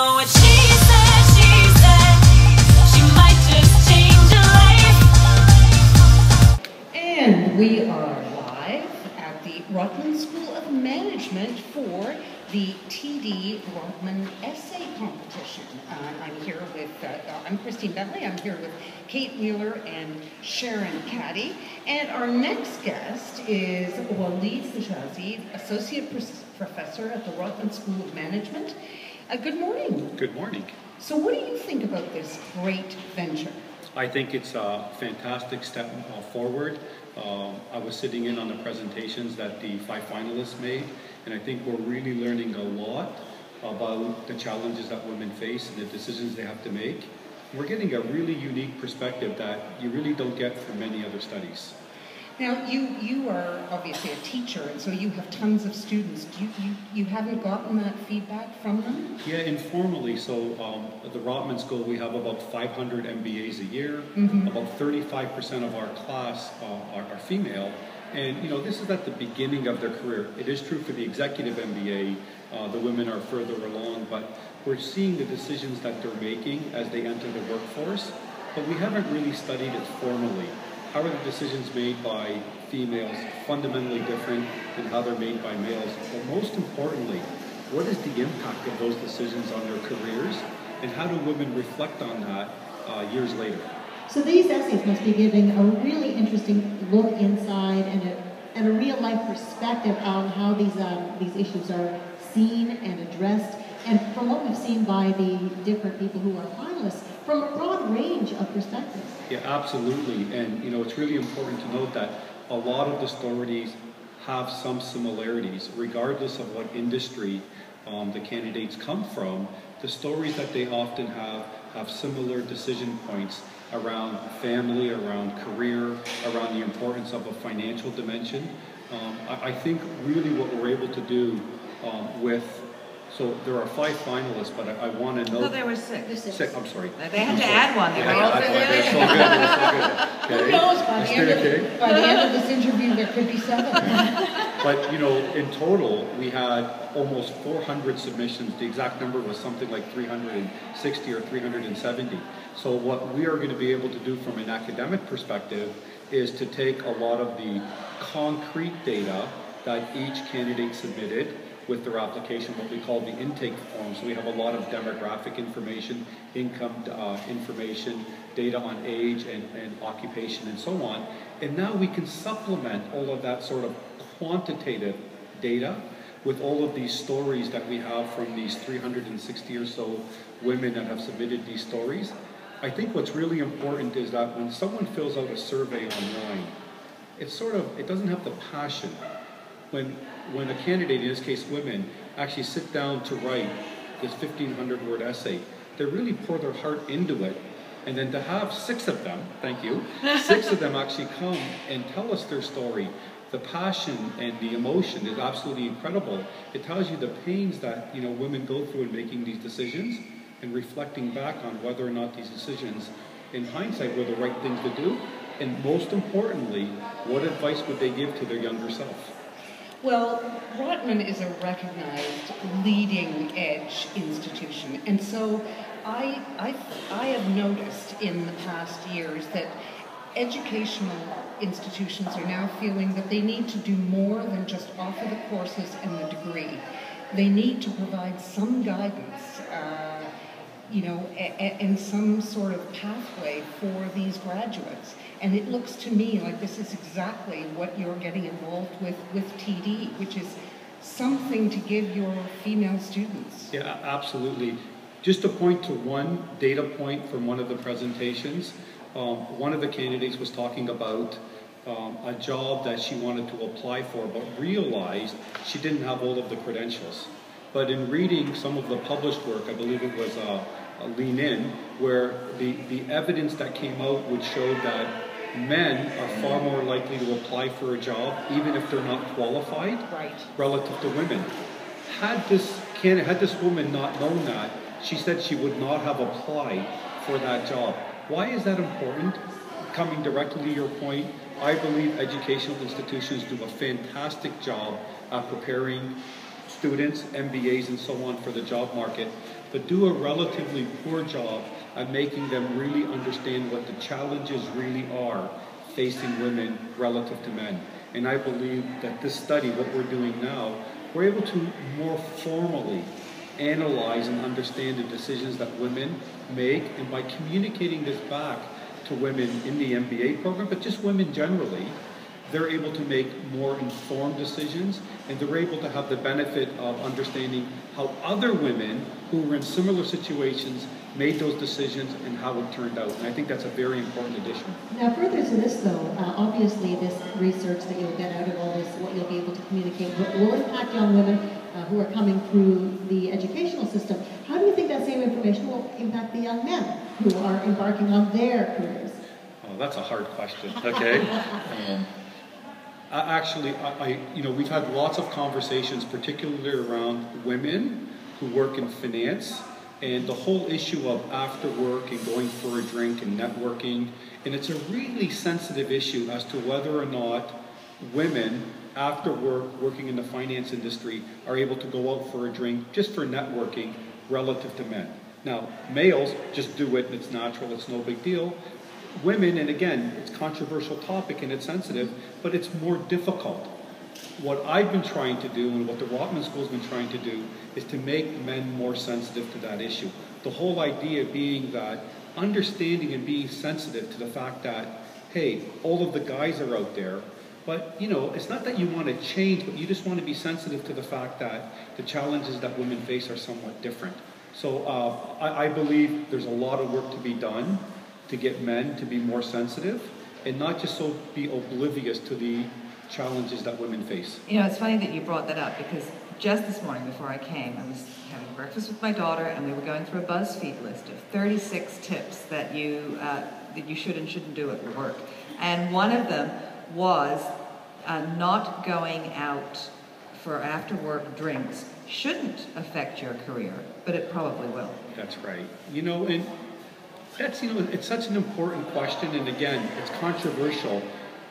know what she said, she might just change your life. And we are live at the Rotman School of Management for the TD Rotman Essay Competition. I'm here with, I'm Christine Bentley, I'm here with Kate Wheeler and Sharon Caddy. And our next guest is Walid Hejazi, Associate Professor at the Rotman School of Management. Good morning. Good morning. So what do you think about this great venture? I think it's a fantastic step forward. I was sitting in on the presentations that the 5 finalists made, and I think we're really learning a lot about the challenges that women face and the decisions they have to make. We're getting a really unique perspective that you really don't get from many other studies. Now, you are obviously a teacher, and so you have tons of students. You haven't gotten that feedback from them? Yeah, informally. So at the Rotman School, we have about 500 MBAs a year. About 35% of our class are female. And, you know, this is at the beginning of their career. It is true for the executive MBA. The women are further along, but we're seeing the decisions that they're making as they enter the workforce. But we haven't really studied it formally. How are the decisions made by females fundamentally different than how they're made by males? But most importantly, what is the impact of those decisions on their careers, and how do women reflect on that years later? So these essays must be giving a really interesting look inside and a real life perspective on how these issues are seen and addressed. And from what we've seen by the different people who are finalists, from a broad range of perspectives. Yeah, absolutely. And, you know, it's really important to note that a lot of the stories have some similarities, regardless of what industry the candidates come from. The stories that they often have similar decision points around family, around career, around the importance of a financial dimension. I think really what we're able to do so there are 5 finalists, but I want to know. No, there were 6. 6, I'm sorry. They had to add one. They were all They're so good, they're so good. Okay. Who knows, by the end of this interview there could be 7. But, you know, in total, we had almost 400 submissions. The exact number was something like 360 or 370. So what we are going to be able to do from an academic perspective is to take a lot of the concrete data that each candidate submitted with their application, what we call the intake form. So we have a lot of demographic information, income information, data on age and occupation and so on. And now we can supplement all of that sort of quantitative data with all of these stories that we have from these 360 or so women that have submitted these stories. I think what's really important is that when someone fills out a survey online, it doesn't have the passion. When a candidate, in this case women, actually sit down to write this 1,500-word essay, they really pour their heart into it. And then to have 6 of them, thank you, 6 of them actually come and tell us their story, the passion and the emotion is absolutely incredible. It tells you the pains that, you know, women go through in making these decisions and reflecting back on whether or not these decisions, in hindsight, were the right things to do. And most importantly, what advice would they give to their younger self? Well, Rotman is a recognized leading edge institution, and so I have noticed in the past years that educational institutions are now feeling that they need to do more than just offer the courses and the degree. They need to provide some guidance, you know, and some sort of pathway for these graduates. And it looks to me like this is exactly what you're getting involved with TD, which is something to give your female students. Yeah, absolutely. Just to point to one data point from one of the presentations, one of the candidates was talking about a job that she wanted to apply for, but realized she didn't have all of the credentials. But in reading some of the published work, I believe it was Lean In, where the evidence that came out would show that men are far more likely to apply for a job, even if they're not qualified, right, relative to women. Had this woman not known that, she said she would not have applied for that job. Why is that important? Coming directly to your point, I believe educational institutions do a fantastic job at preparing students, MBAs and so on for the job market, but do a relatively poor job at making them really understand what the challenges really are facing women relative to men. And I believe that this study, what we're doing now, we're able to more formally analyze and understand the decisions that women make, and by communicating this back to women in the MBA program, but just women generally, they're able to make more informed decisions, and they're able to have the benefit of understanding how other women who were in similar situations made those decisions and how it turned out. And I think that's a very important addition. Now, further to this, though, obviously this research that you'll get out of all this, what you'll be able to communicate, will impact young women who are coming through the educational system. How do you think that same information will impact the young men who are embarking on their careers? Oh, that's a hard question, okay? Actually, we've had lots of conversations, particularly around women who work in finance, and the whole issue of after work and going for a drink and networking. And it's a really sensitive issue as to whether or not women, after work, working in the finance industry, are able to go out for a drink just for networking relative to men. Now, males just do it, and it's natural, it's no big deal. Women, and again, it's a controversial topic and it's sensitive, but it's more difficult. What I've been trying to do, and what the Rotman School has been trying to do, is to make men more sensitive to that issue. The whole idea being that understanding and being sensitive to the fact that, hey, all of the guys are out there, but it's not that you want to change, but you just want to be sensitive to the fact that the challenges that women face are somewhat different. So I believe there's a lot of work to be done to get men to be more sensitive and not just so be oblivious to the challenges that women face. It's funny that you brought that up, because just this morning before I came, I was having breakfast with my daughter, and we were going through a BuzzFeed list of 36 tips that you should and shouldn't do at work. And one of them was not going out for after-work drinks shouldn't affect your career, but it probably will. That's right. And that's, it's such an important question, and again, it's controversial.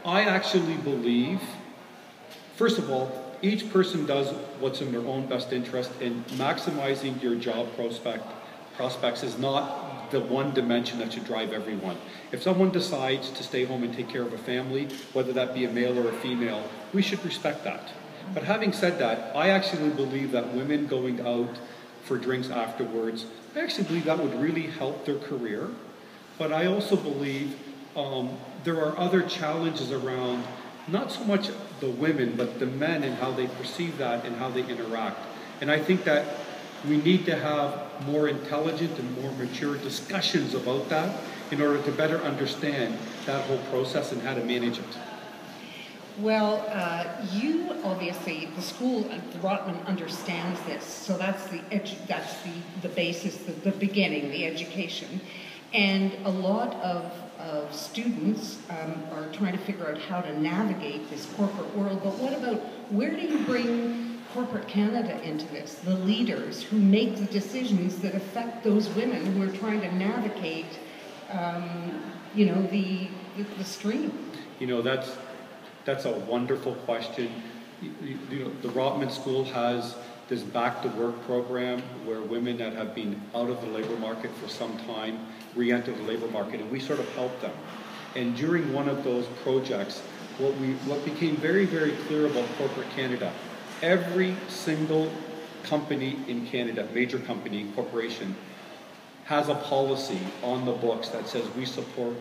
I actually believe, first of all, each person does what's in their own best interest, and maximizing your job prospects is not the one dimension that should drive everyone. If someone decides to stay home and take care of a family, whether that be a male or a female, we should respect that. But having said that, I actually believe that women going out for drinks afterwards, I actually believe that would really help their career. But I also believe there are other challenges around, not so much the women, but the men and how they perceive that and how they interact. And I think that we need to have more intelligent and more mature discussions about that in order to better understand that whole process and how to manage it. Well, you obviously, the school, Rotman understands this, so that's the basis, the beginning, the education. And a lot of students are trying to figure out how to navigate this corporate world. But what about, where do you bring corporate Canada into this? The leaders who make the decisions that affect those women who are trying to navigate, the stream. That's a wonderful question. The Rotman School has this Back to Work program where women that have been out of the labor market for some time re-enter the labor market, and we sort of help them. And during one of those projects, what became very, very clear about corporate Canada, every single company in Canada, major company, corporation, has a policy on the books that says we support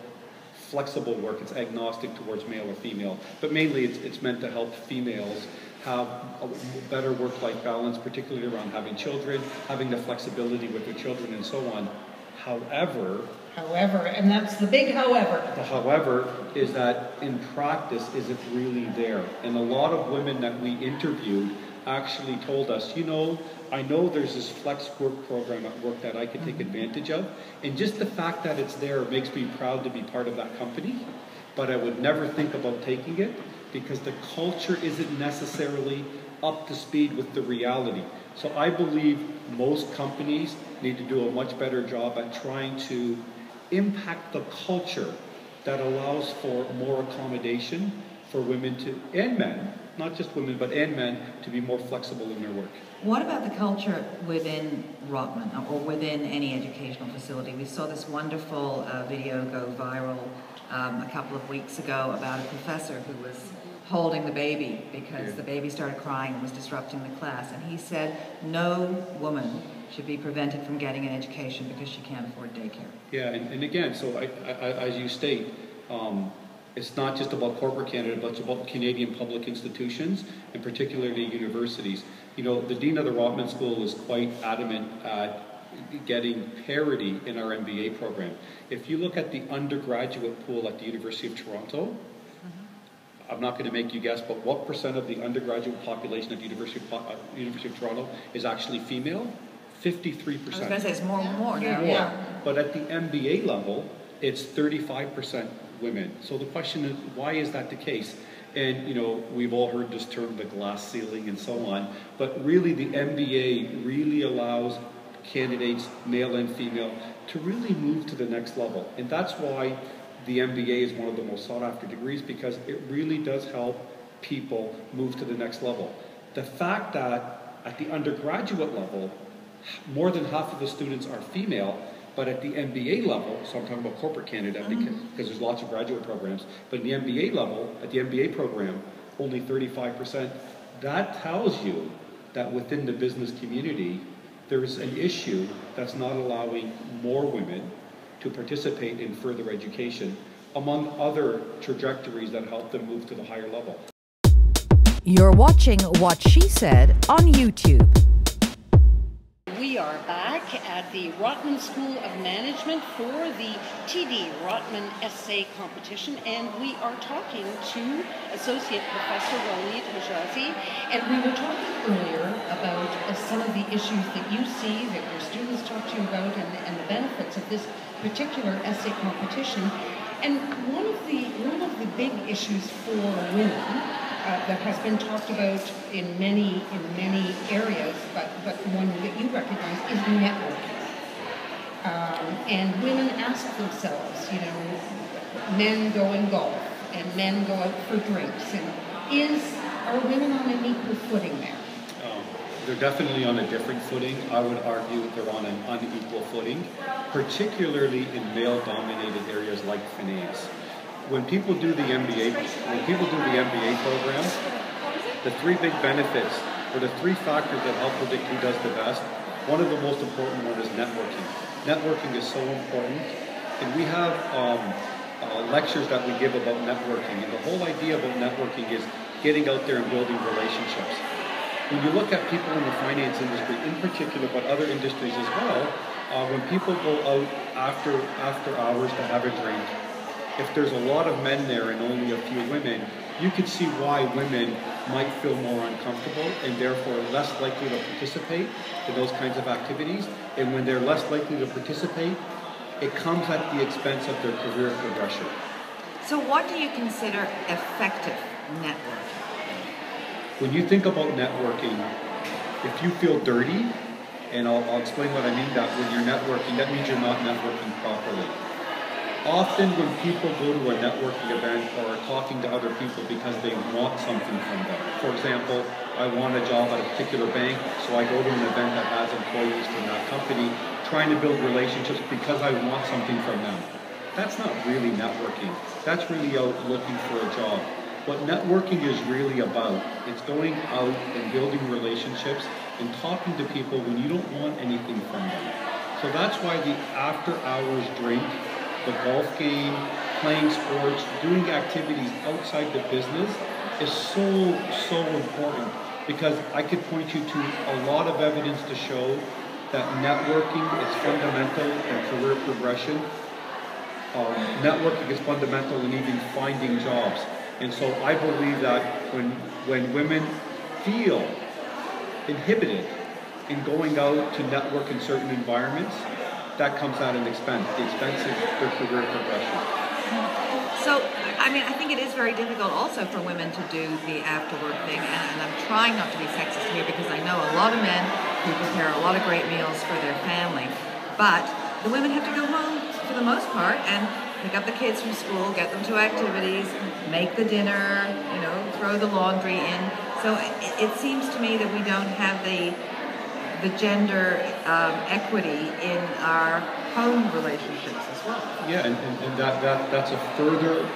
flexible work. It's agnostic towards male or female, but mainly it's meant to help females have a better work-life balance, particularly around having children, having the flexibility with their children, and so on. However, and that's the big however. The however is that in practice, is it really there? And a lot of women that we interviewed actually told us, I know there's this flex work program at work that I could take advantage of, and just the fact that it's there makes me proud to be part of that company, but I would never think about taking it because the culture isn't necessarily up to speed with the reality. So I believe most companies need to do a much better job at trying to impact the culture that allows for more accommodation for women and men, not just women, but and men, to be more flexible in their work. What about the culture within Rotman or within any educational facility? We saw this wonderful video go viral a couple of weeks ago about a professor who was holding the baby because the baby started crying and was disrupting the class. And he said no woman should be prevented from getting an education because she can't afford daycare. Yeah, and again, so as you state, it's not just about corporate Canada, but it's about Canadian public institutions, and particularly universities. You know, the Dean of the Rotman School is quite adamant at getting parity in our MBA program. If you look at the undergraduate pool at the University of Toronto, I'm not going to make you guess, but what percent of the undergraduate population at the University of Toronto is actually female? 53%. I was going to say it's more and more now. Yeah. But at the MBA level, it's 35% women. So the question is, why is that the case? And, you know, we've all heard this term, the glass ceiling and so on, but really the MBA really allows candidates, male and female, to really move to the next level. And that's why the MBA is one of the most sought after degrees, because it really does help people move to the next level. The fact that at the undergraduate level, more than half of the students are female, but at the MBA level, so I'm talking about corporate Canada because there's lots of graduate programs, but at the MBA level, at the MBA program, only 35%. That tells you that within the business community, there's an issue that's not allowing more women to participate in further education, among other trajectories that help them move to the higher level. You're watching What She Said on YouTube. We are back at the Rotman School of Management for the TD Rotman Essay Competition, and we are talking to Associate Professor Walid Hejazi, and we were talking earlier about some of the issues that you see, that your students talk to you about, and the benefits of this particular essay competition. And one of the big issues for women that has been talked about in many areas, but one that you recognize is networking. And women ask themselves, you know, men go and golf and men go out for drinks, and are women on an equal footing there? They're definitely on a different footing. I would argue they're on an unequal footing, particularly in male-dominated areas like finance. When people do the MBA program, the three big benefits, or the three factors that help predict who does the best, one of the most important one is networking. Networking is so important, and we have lectures that we give about networking, and the whole idea about networking is getting out there and building relationships. When you look at people in the finance industry in particular, but other industries as well, when people go out after hours to have a drink, if there's a lot of men there and only a few women, you could see why women might feel more uncomfortable and therefore less likely to participate in those kinds of activities. And when they're less likely to participate, it comes at the expense of their career progression. So what do you consider effective networking? When you think about networking, if you feel dirty, and I'll explain what I mean that when you're networking, that means you're not networking properly. Often when people go to a networking event or are talking to other people because they want something from them. For example, I want a job at a particular bank, so I go to an event that has employees from that company, trying to build relationships because I want something from them. That's not really networking. That's really out looking for a job. What networking is really about, it's going out and building relationships and talking to people when you don't want anything from them. So that's why the after-hours drink, the golf game, playing sports, doing activities outside the business is so important, because I could point you to a lot of evidence to show that networking is fundamental in career progression. Networking is fundamental in even finding jobs. And so I believe that when women feel inhibited in going out to network in certain environments, that comes at an expense. The expense is their career progression. So, I mean, I think it is very difficult also for women to do the after-work thing, and I'm trying not to be sexist here because I know a lot of men who prepare a lot of great meals for their family, but the women have to go home for the most part, and pick up the kids from school, get them to activities, make the dinner, throw the laundry in. So it seems to me that we don't have the gender equity in our home relationships as well. Yeah, and that's a further,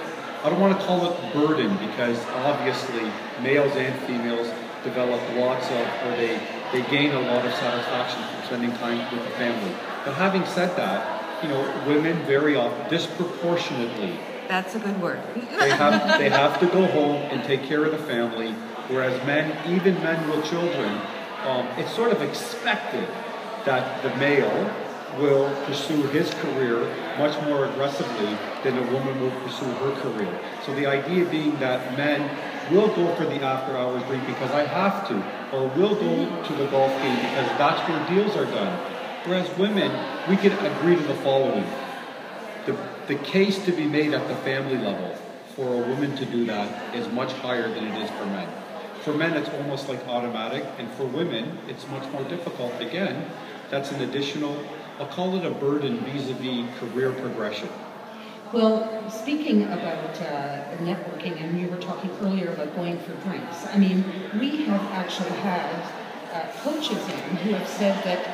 I don't want to call it burden, because obviously males and females develop lots of, or they gain a lot of satisfaction from spending time with the family. But having said that, women very often, disproportionately, that's a good word. they have to go home and take care of the family, whereas men, even men with children, it's sort of expected that the male will pursue his career much more aggressively than a woman will pursue her career. So the idea being that men will go for the after-hours drink because I have to, or will go to the golf game because that's where deals are done. Whereas women, we can agree to the following. The case to be made at the family level for a woman to do that is much higher than it is for men. For men, it's almost like automatic, and for women, it's much more difficult. Again, that's an additional, I'll call it a burden vis-a-vis career progression. Well, speaking about networking, and you were talking earlier about going for drinks. I mean, we have actually had coaches in who have said that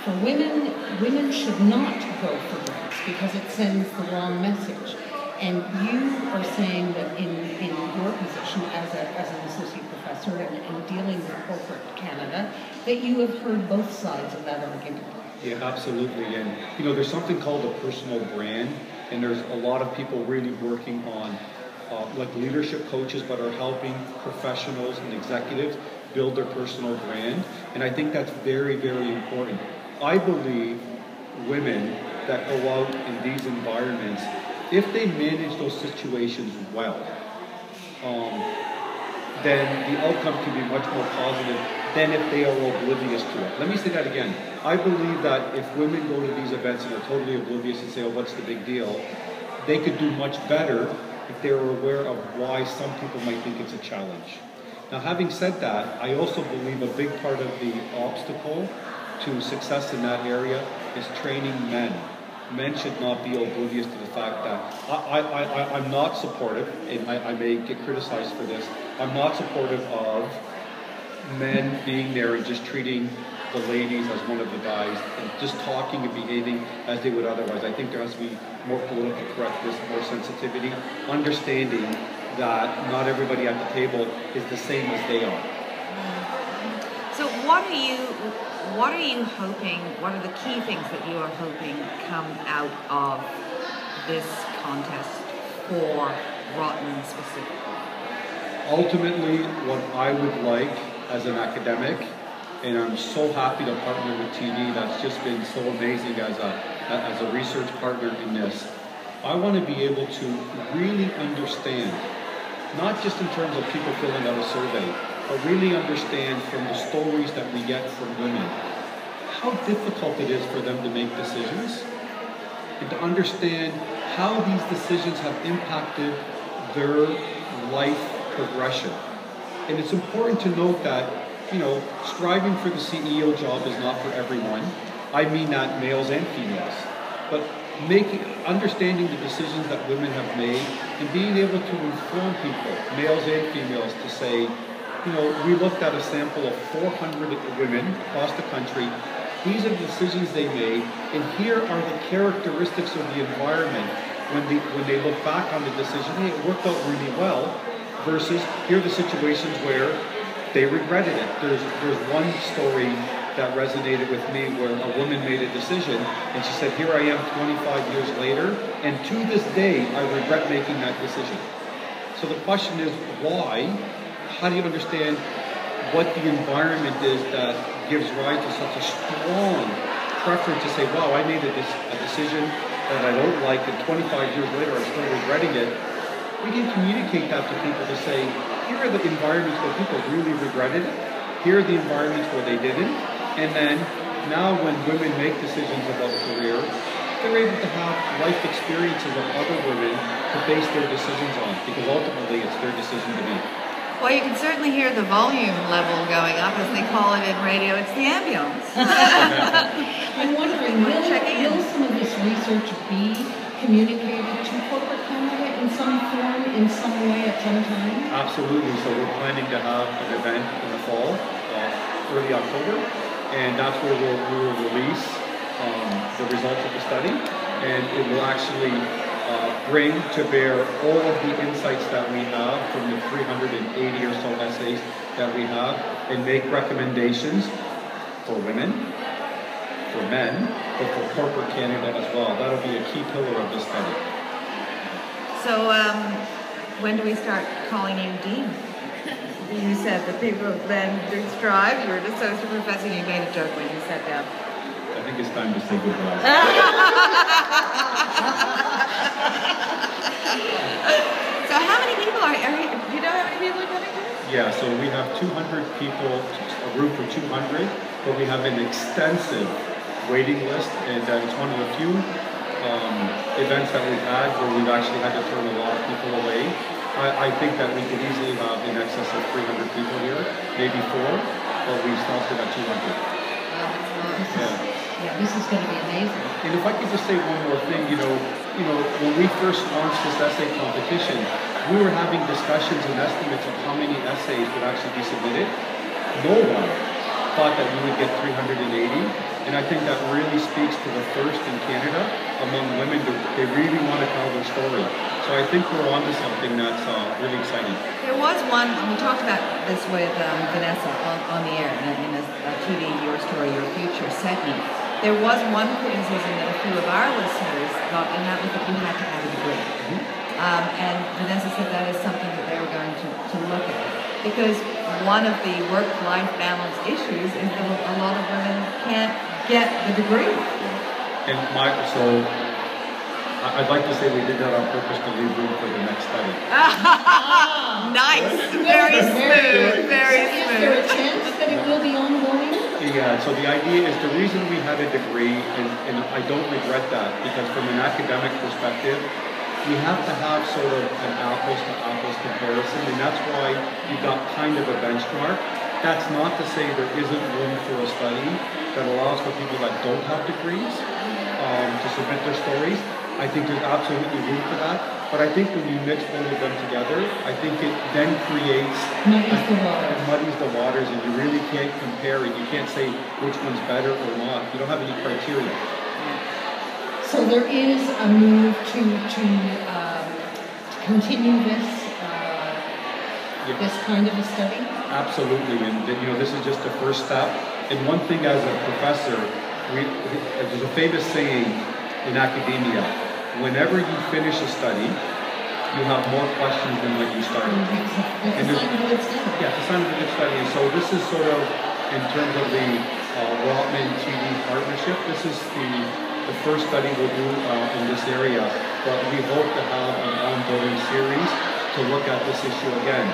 for women should not go for drinks because it sends the wrong message. And you are saying that in your position as an associate professor and dealing with corporate Canada, that you have heard both sides of that argument. Yeah, absolutely. And, there's something called a personal brand, and there's a lot of people really working on like leadership coaches, but are helping professionals and executives build their personal brand. And I think that's very, very important. I believe women that go out in these environments, if they manage those situations well, then the outcome can be much more positive than if they are oblivious to it. Let me say that again. I believe that if women go to these events and are totally oblivious and say, oh, what's the big deal? They could do much better if they were aware of why some people might think it's a challenge. Now, having said that, I also believe a big part of the obstacle to success in that area is training men. Men should not be oblivious to the fact that I'm not supportive, and I may get criticized for this, I'm not supportive of men being there and just treating the ladies as one of the guys and just talking and behaving as they would otherwise. I think there has to be more political correctness, more sensitivity, understanding that not everybody at the table is the same as they are. So what are you hoping, what are the key things that you are hoping come out of this contest for Rotman specifically? Ultimately, what I would like as an academic, and I'm so happy to partner with TD, that's just been so amazing as a research partner in this. I want to be able to really understand, not just in terms of people filling out a survey, but really understand from the stories that we get from women, how difficult it is for them to make decisions, and to understand how these decisions have impacted their life progression. And it's important to note that, striving for the CEO job is not for everyone. I mean that males and females. But understanding the decisions that women have made and being able to inform people, males and females, to say, we looked at a sample of 400 women across the country. These are the decisions they made, and here are the characteristics of the environment when they look back on the decision. Hey, it worked out really well. Versus here are the situations where they regretted it. There's one story that resonated with me where a woman made a decision and she said, here I am 25 years later, and to this day I regret making that decision. So the question is why? How do you understand what the environment is that gives rise to such a strong preference to say, wow, I made a decision that I don't like, and 25 years later I'm still regretting it. We can communicate that to people to say, here are the environments where people really regretted it. Here are the environments where they didn't. And then now when women make decisions about career, they're able to have life experiences of other women to base their decisions on, because ultimately it's their decision to make. Well, you can certainly hear the volume level going up, as they call it in radio. It's the ambience. I'm wondering, will some of this research be communicated affiliated to corporate Canada in some form, in some way, at some time? Absolutely. So we're planning to have an event in the fall, early October, and that's where we will release the results of the study, and it will actually bring to bear all of the insights that we have from the 380 or so essays that we have, and make recommendations for women, for men, but for corporate Canada as well. That'll be a key pillar of this study. So, when do we start calling you Dean? You said that people then strive. You were an associate professor, and you made a joke when you sat down. I think it's time to say goodbye. So how many people do you know how many people are coming to this? Yeah, so we have 200 people, a group of 200, but we have an extensive waiting list, and it's one of the few events that we've had where we've actually had to turn a lot of people away. I think that we could easily have in excess of 300 people here, maybe 4, but we stopped it at 200. Yeah, this is going to be amazing. And if I could just say one more thing, when we first launched this essay competition, we were having discussions and estimates of how many essays would actually be submitted. No one thought that we would get 380, and I think that really speaks to the thirst in Canada among women. They really want to tell their story. So I think we're onto something that's really exciting. There was one, and we talked about this with Vanessa on the air in a TV Your Story, Your Future segment. There was one criticism that a few of our listeners got, and that was that you had to have a degree. And Vanessa said that is something that they were going to look at. Because one of the work-life balance issues is that a lot of women can't get the degree. And I'd like to say we did that on purpose to leave room for the next study. Nice. Very smooth. Very Is smooth. there a chance that it will be ongoing? Yeah, so the idea is the reason we had a degree, and I don't regret that, because from an academic perspective, we have to have sort of an apples-to-apples comparison, and that's why you got kind of a benchmark. That's not to say there isn't room for a study that allows for people that don't have degrees to submit their stories. I think there's absolutely room for that. But I think when you mix both of them together, I think it then creates... muddies the waters, and you really can't compare it. You can't say which one's better or not. You don't have any criteria. So there is a move to continue this this kind of a study? Absolutely, and this is just the first step. And one thing as a professor, there's a famous saying in academia: whenever you finish a study, you have more questions than when you started. It's a sign of a good study. Yeah, it's a sign of a good study. And so this is sort of, in terms of the Rotman TV partnership, this is the first study we'll do in this area. But we hope to have an ongoing series to look at this issue again,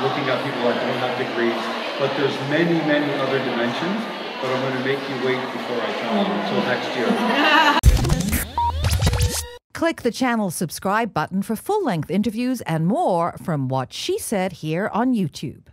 looking at people that don't have degrees. But there's many, many other dimensions, but I'm going to make you wait before I tell you until next year. Click the channel subscribe button for full-length interviews and more from What She Said here on YouTube.